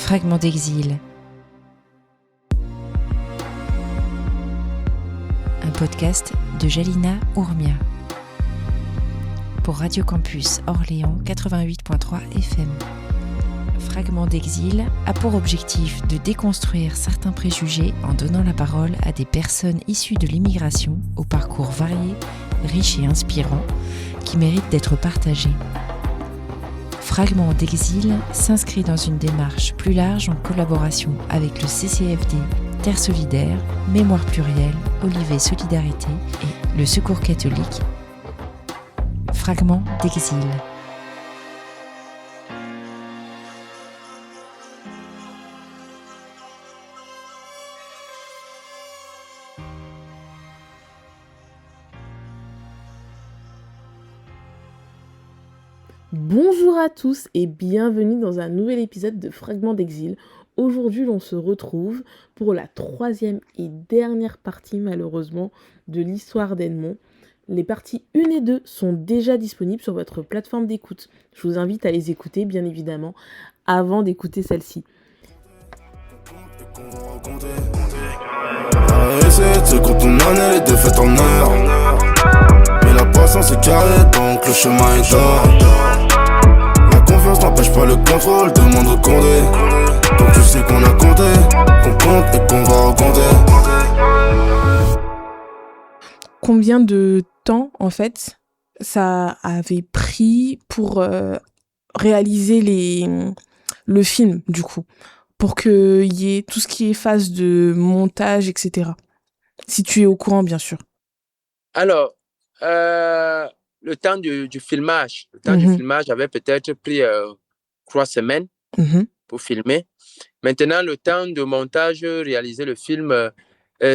Fragments d'exil. Un podcast de Jalina Ourmia. Pour Radio Campus Orléans 88.3 FM. Fragments d'exil a pour objectif de déconstruire certains préjugés en donnant la parole à des personnes issues de l'immigration au parcours varié, riche et inspirant, qui méritent d'être partagés. Fragments d'exil s'inscrit dans une démarche plus large en collaboration avec le CCFD, Terre Solidaire, Mémoire Plurielle, Olivet Solidarité et le Secours catholique. Fragments d'exil. Bonjour à tous et bienvenue dans un nouvel épisode de Fragments d'exil. Aujourd'hui, on se retrouve pour la troisième et dernière partie, malheureusement, de l'histoire d'Edmond. Les parties 1 et 2 sont déjà disponibles sur votre plateforme d'écoute. Je vous invite à les écouter, bien évidemment, avant d'écouter celle-ci. C'est quand on en est les défaites en heure. Mais la patience est carrée, donc le chemin est d'or. La confiance n'empêche pas le contrôle, demande au Condé. Donc tu sais qu'on a compté, qu'on compte et qu'on va recompter. Combien de temps, en fait, ça avait pris pour réaliser le film, du coup, pour qu'il y ait tout ce qui est phase de montage, etc. Si tu es au courant, bien sûr. Alors, le temps du filmage, du filmage avait peut-être pris 3 semaines pour filmer. Maintenant, le temps de montage, réaliser le film,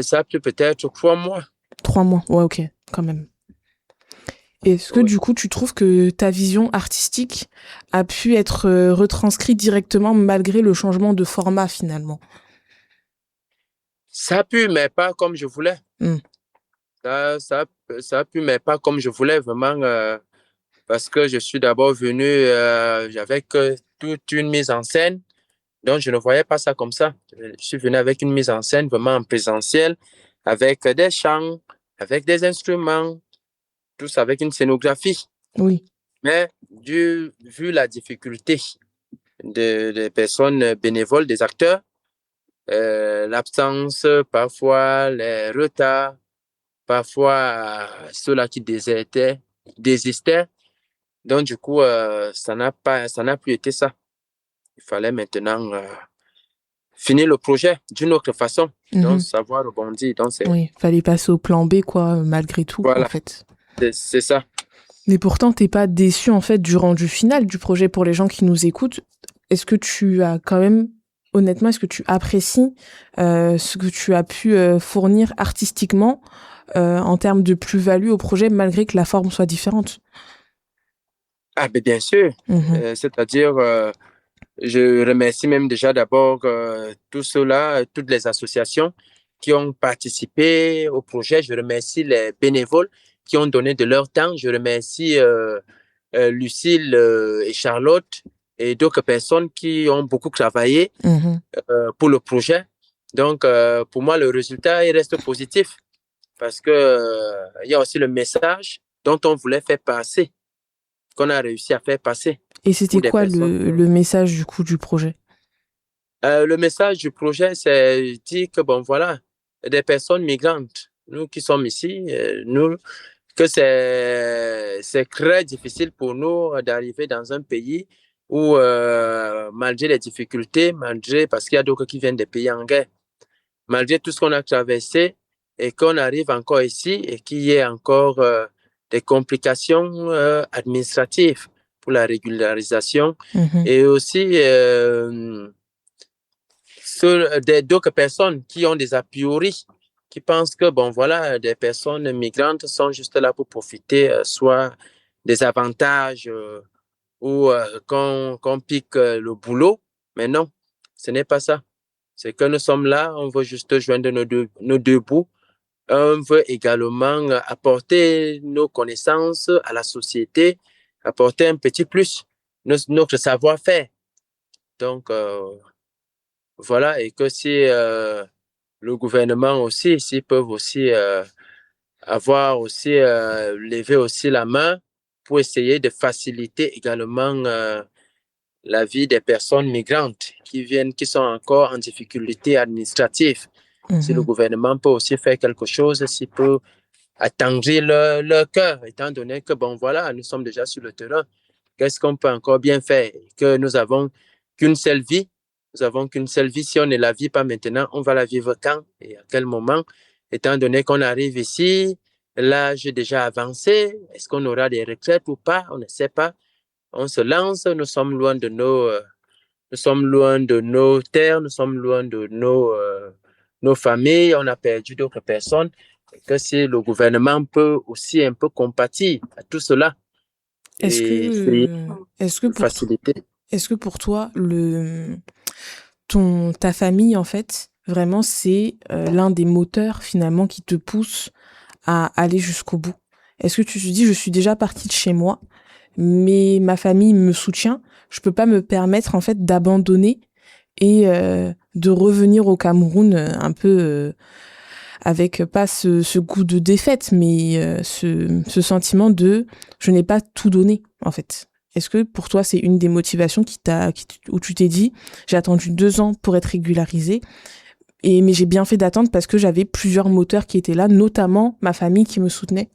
ça a pris peut-être 3 mois. 3 mois, ouais, ok, quand même. Est-ce que du coup, tu trouves que ta vision artistique a pu être retranscrite directement malgré le changement de format finalement? Ça a pu, mais pas comme je voulais. Ça a pu, mais pas comme je voulais, vraiment, parce que je suis d'abord venu avec toute une mise en scène, donc je ne voyais pas ça comme ça. Je suis venu avec une mise en scène vraiment en présentiel, avec des chants, avec des instruments, tous avec une scénographie. Oui. Mais vu la difficulté des personnes bénévoles, des acteurs, l'absence, parfois les retards, parfois ceux-là qui désistaient. Donc du coup, ça n'a plus été ça. Il fallait maintenant finir le projet d'une autre façon, donc savoir rebondir. Oui, fallait passer au plan B, quoi, malgré tout, voilà. En fait. C'est ça. Mais pourtant, t'es pas déçu, en fait, du rendu final du projet pour les gens qui nous écoutent. Est-ce que tu as quand même, honnêtement, est-ce que tu apprécies ce que tu as pu fournir artistiquement en termes de plus-value au projet, malgré que la forme soit différente? Ah, ben bien sûr. C'est-à-dire, je remercie même déjà d'abord tous ceux-là, toutes les associations qui ont participé au projet. Je remercie les bénévoles qui ont donné de leur temps. Je remercie Lucille et Charlotte et d'autres personnes qui ont beaucoup travaillé pour le projet. Donc, pour moi, le résultat il reste positif parce que il y a aussi le message dont on voulait faire passer, qu'on a réussi à faire passer. Et c'était quoi le message du coup du projet? Le message du projet, c'est dire que bon voilà, des personnes migrantes, nous qui sommes ici, que c'est très difficile pour nous d'arriver dans un pays où malgré les difficultés, parce qu'il y a d'autres qui viennent des pays en guerre, malgré tout ce qu'on a traversé et qu'on arrive encore ici et qu'il y ait encore des complications administratives pour la régularisation et aussi d'autres personnes qui ont des a priori, qui pensent que bon voilà, des personnes migrantes sont juste là pour profiter soit des avantages ou qu'on pique le boulot, mais non, ce n'est pas ça. C'est que nous sommes là, on veut juste joindre nos deux bouts. On veut également apporter nos connaissances à la société, apporter un petit plus, notre savoir-faire. Donc, Voilà, et que si le gouvernement aussi, s'ils peuvent aussi avoir aussi levé aussi la main pour essayer de faciliter également la vie des personnes migrantes qui viennent, qui sont encore en difficulté administrative. Si le gouvernement peut aussi faire quelque chose, s'il peut attendrir leur cœur, étant donné que, bon, voilà, nous sommes déjà sur le terrain. Qu'est-ce qu'on peut encore bien faire? Que nous avons qu'une seule vie. Nous avons qu'une seule vie. Si on ne la vit pas maintenant, on va la vivre quand et à quel moment? Étant donné qu'on arrive ici, l'âge est déjà avancé. Est-ce qu'on aura des retraites ou pas? On ne sait pas. On se lance. Nous sommes loin de nous sommes loin de nos terres. Nous sommes loin de nos familles. On a perdu d'autres personnes. Et que si le gouvernement peut aussi un peu compatir à tout cela Est-ce et que pour toi, ta famille, en fait, vraiment, c'est l'un des moteurs, finalement, qui te pousse à aller jusqu'au bout? Est-ce que tu te dis, je suis déjà partie de chez moi, mais ma famille me soutient, je peux pas me permettre, en fait, d'abandonner et de revenir au Cameroun un peu avec pas ce goût de défaite, mais ce sentiment de je n'ai pas tout donné, en fait. Est-ce que pour toi, c'est une des motivations où tu t'es dit, j'ai attendu 2 ans pour être régularisée, mais j'ai bien fait d'attendre parce que j'avais plusieurs moteurs qui étaient là, notamment ma famille qui me soutenait?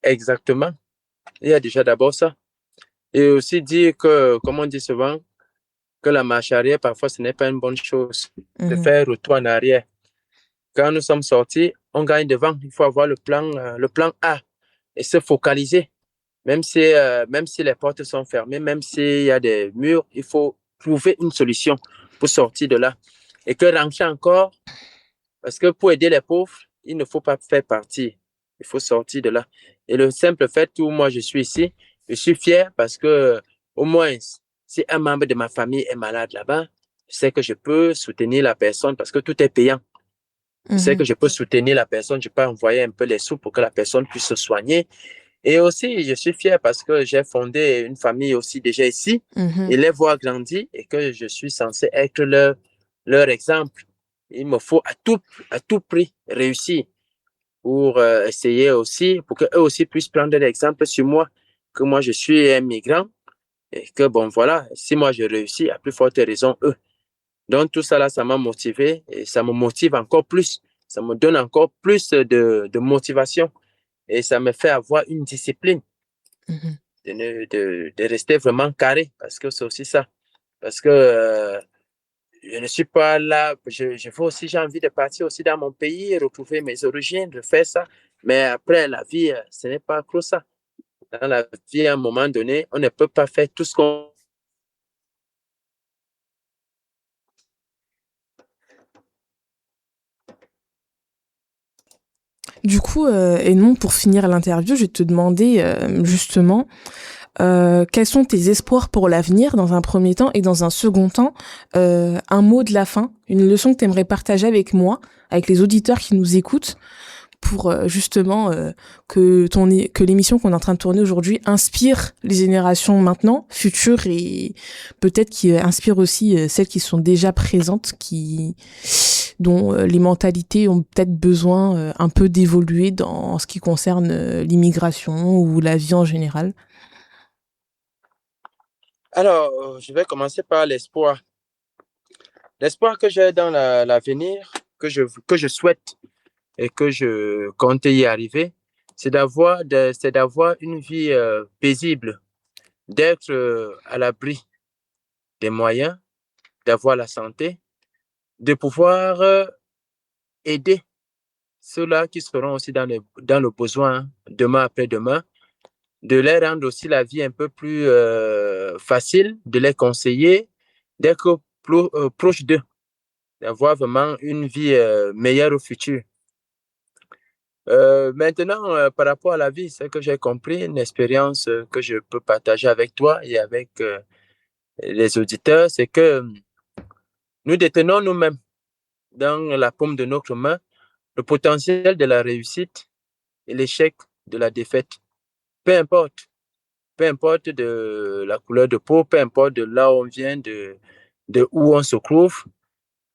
Exactement. Il y a déjà d'abord ça. Et aussi dire que, comme on dit souvent, que la marche arrière, parfois, ce n'est pas une bonne chose. De faire retour en arrière. Quand nous sommes sortis, on gagne devant. Il faut avoir le plan A et se focaliser. Même si les portes sont fermées, même s'il y a des murs, il faut trouver une solution pour sortir de là. Et que rentrer encore, parce que pour aider les pauvres, il ne faut pas faire partie. Il faut sortir de là. Et le simple fait où moi je suis ici, je suis fier parce que au moins, si un membre de ma famille est malade là-bas, je sais que je peux soutenir la personne parce que tout est payant. Je sais que je peux soutenir la personne, je peux envoyer un peu les sous pour que la personne puisse se soigner. Et aussi, je suis fier parce que j'ai fondé une famille aussi déjà ici et les voir grandir et que je suis censé être leur exemple. Il me faut à tout prix réussir pour essayer aussi, pour qu'eux aussi puissent prendre l'exemple sur moi, que moi je suis un migrant et que bon voilà, si moi je réussis, à plus forte raison eux. Donc tout ça là, ça m'a motivé et ça me motive encore plus. Ça me donne encore plus de motivation et ça me fait avoir une discipline de rester vraiment carré parce que c'est aussi ça. Parce que je ne suis pas là, je veux aussi, j'ai envie de partir aussi dans mon pays, retrouver mes origines, de faire ça. Mais après, la vie, ce n'est pas trop ça. Dans la vie, à un moment donné, on ne peut pas faire tout ce qu'on... Du coup, Edmond, pour finir l'interview, je vais te demander justement quels sont tes espoirs pour l'avenir dans un premier temps et dans un second temps, un mot de la fin, une leçon que tu aimerais partager avec moi, avec les auditeurs qui nous écoutent, pour justement que l'émission qu'on est en train de tourner aujourd'hui inspire les générations maintenant, futures, et peut-être qui inspire aussi celles qui sont déjà présentes, dont les mentalités ont peut-être besoin un peu d'évoluer dans ce qui concerne l'immigration ou la vie en général. Alors, je vais commencer par l'espoir. L'espoir que j'ai dans l'avenir, que je souhaite et que je compte y arriver, c'est d'avoir une vie paisible, d'être à l'abri des moyens, d'avoir la santé, de pouvoir aider ceux-là qui seront aussi dans le besoin demain après-demain, de leur rendre aussi la vie un peu plus facile, de les conseiller, d'être proche d'eux, d'avoir vraiment une vie meilleure au futur. Maintenant, par rapport à la vie, ce que j'ai compris, une expérience que je peux partager avec toi et avec les auditeurs, c'est que nous détenons nous-mêmes dans la paume de notre main le potentiel de la réussite et l'échec de la défaite. Peu importe de la couleur de peau, peu importe de là où on vient, de de où on se trouve.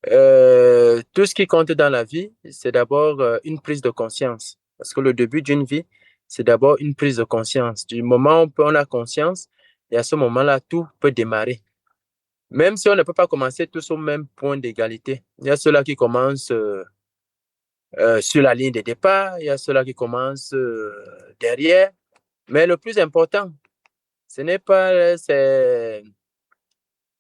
Tout ce qui compte dans la vie, c'est d'abord une prise de conscience. Parce que le début d'une vie, c'est d'abord une prise de conscience. Du moment où on a conscience, et à ce moment-là, tout peut démarrer. Même si on ne peut pas commencer tous au même point d'égalité. Il y a ceux-là qui commencent sur la ligne de départ, il y a ceux-là qui commencent derrière. Mais le plus important, ce n'est pas...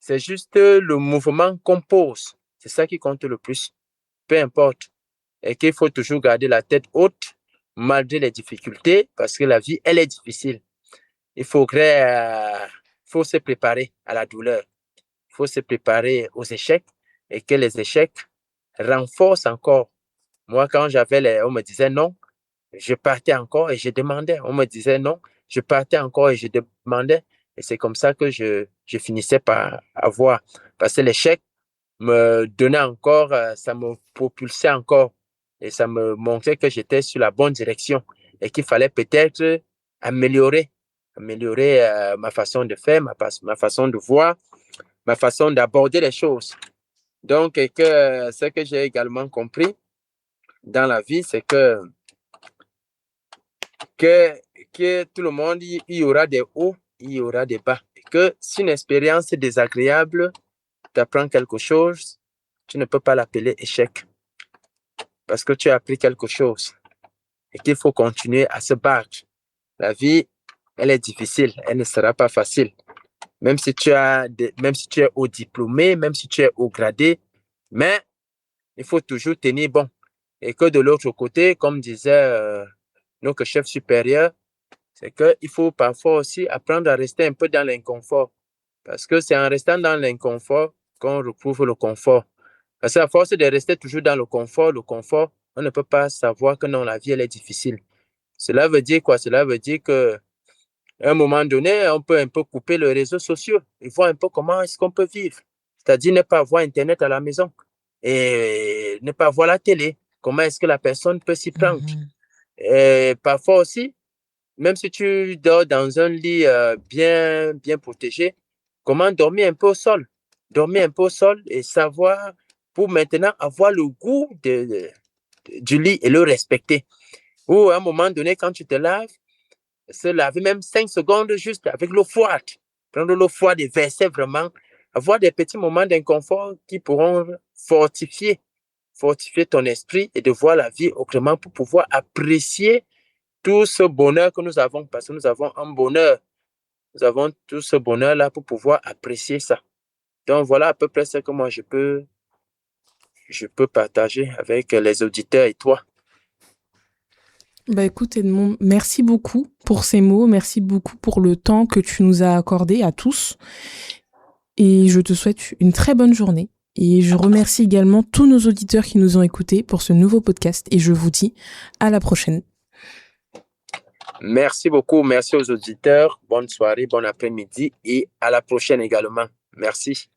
C'est juste le mouvement qu'on pose. C'est ça qui compte le plus. Peu importe. Et qu'il faut toujours garder la tête haute malgré les difficultés parce que la vie, elle est difficile. Il faut se préparer à la douleur. Il faut se préparer aux échecs et que les échecs renforcent encore. Moi, quand on me disait non, je partais encore et je demandais. On me disait non, je partais encore et je demandais. Et c'est comme ça que je finissais par avoir. Parce que l'échec me donnait encore, ça me propulsait encore. Et ça me montrait que j'étais sur la bonne direction et qu'il fallait peut-être améliorer ma façon de faire, ma façon de voir, ma façon d'aborder les choses. Donc, ce que j'ai également compris dans la vie, c'est que tout le monde, il y aura des hauts, il y aura des bas. Et que si une expérience désagréable t'apprend quelque chose, tu ne peux pas l'appeler échec. Parce que tu as appris quelque chose et qu'il faut continuer à se battre. La vie, elle est difficile, elle ne sera pas facile. Même si tu es haut diplômé, même si tu es haut gradé, mais il faut toujours tenir bon. Et que de l'autre côté, comme disait notre chef supérieur, c'est qu'il faut parfois aussi apprendre à rester un peu dans l'inconfort. Parce que c'est en restant dans l'inconfort qu'on retrouve le confort. Parce qu'à force de rester toujours dans le confort, on ne peut pas savoir que non, la vie, elle est difficile. Cela veut dire quoi? Cela veut dire qu'à un moment donné, on peut un peu couper les réseaux sociaux et voir un peu comment est-ce qu'on peut vivre. C'est-à-dire ne pas avoir Internet à la maison et ne pas voir la télé. Comment est-ce que la personne peut s'y prendre? Et parfois aussi, même si tu dors dans un lit bien protégé, comment dormir un peu au sol? Dormir un peu au sol et savoir pour maintenant avoir le goût du lit et le respecter. Ou à un moment donné, quand tu te laves, se laver même 5 secondes juste avec l'eau froide. Prendre l'eau froide et verser vraiment. Avoir des petits moments d'inconfort qui pourront fortifier ton esprit et de voir la vie autrement pour pouvoir apprécier tout ce bonheur que nous avons. Parce que nous avons un bonheur. Nous avons tout ce bonheur-là pour pouvoir apprécier ça. Donc, voilà à peu près ce que moi, je peux partager avec les auditeurs et toi. Bah écoute Edmond, merci beaucoup pour ces mots, merci beaucoup pour le temps que tu nous as accordé à tous et je te souhaite une très bonne journée et je remercie également tous nos auditeurs qui nous ont écoutés pour ce nouveau podcast et je vous dis à la prochaine. Merci beaucoup, merci aux auditeurs, bonne soirée, bon après-midi et à la prochaine également. Merci.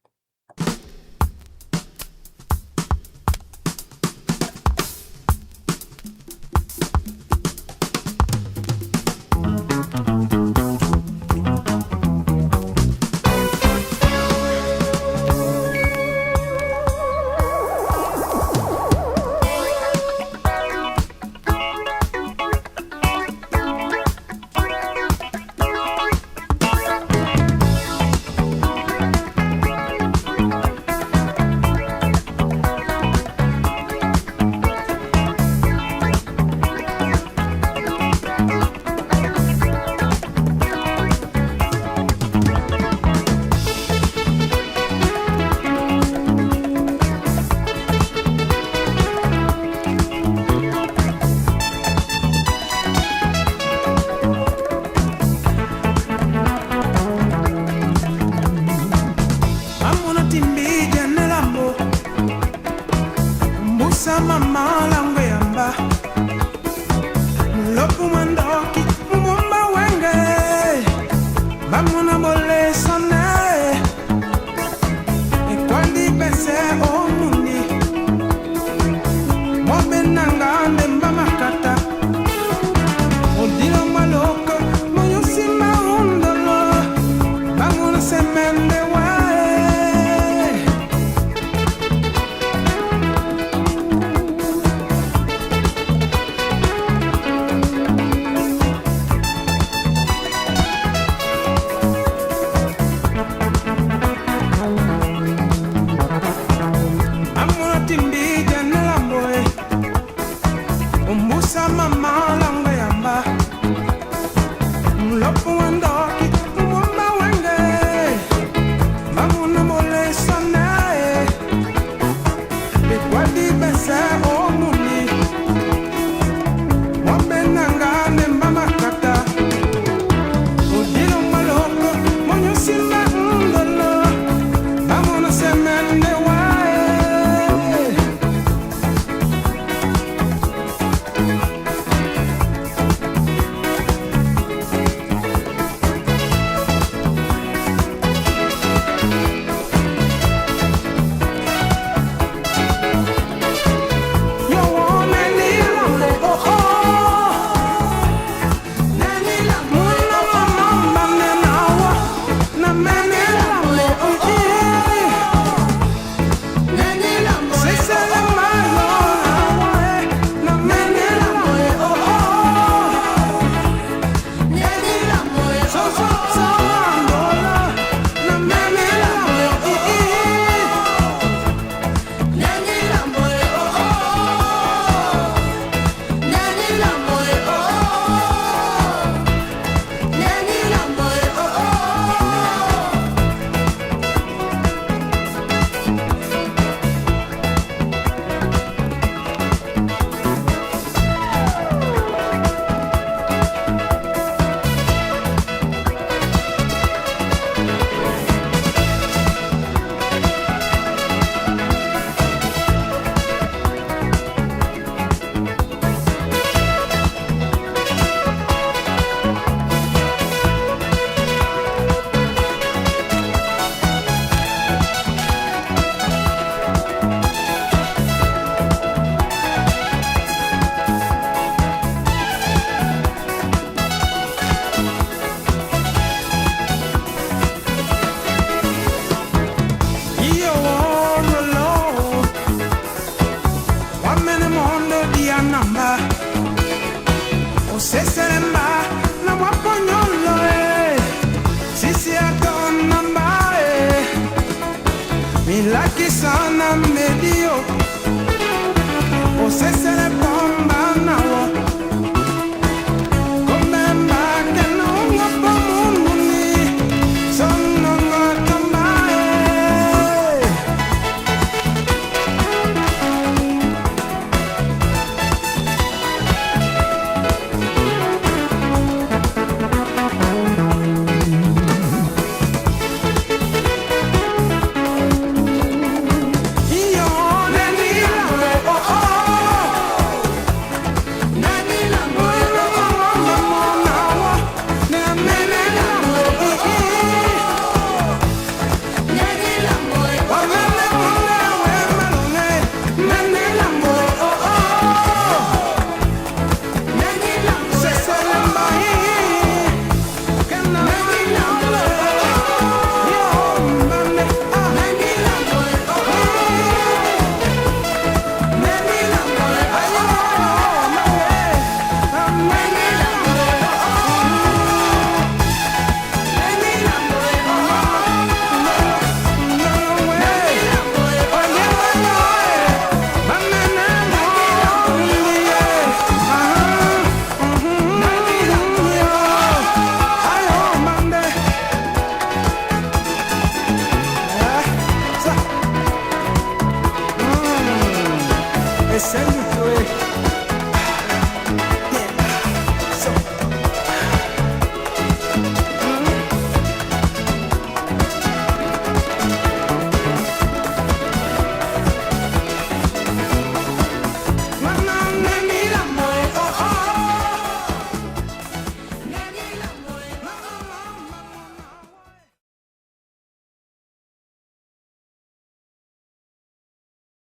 cesser les bombes.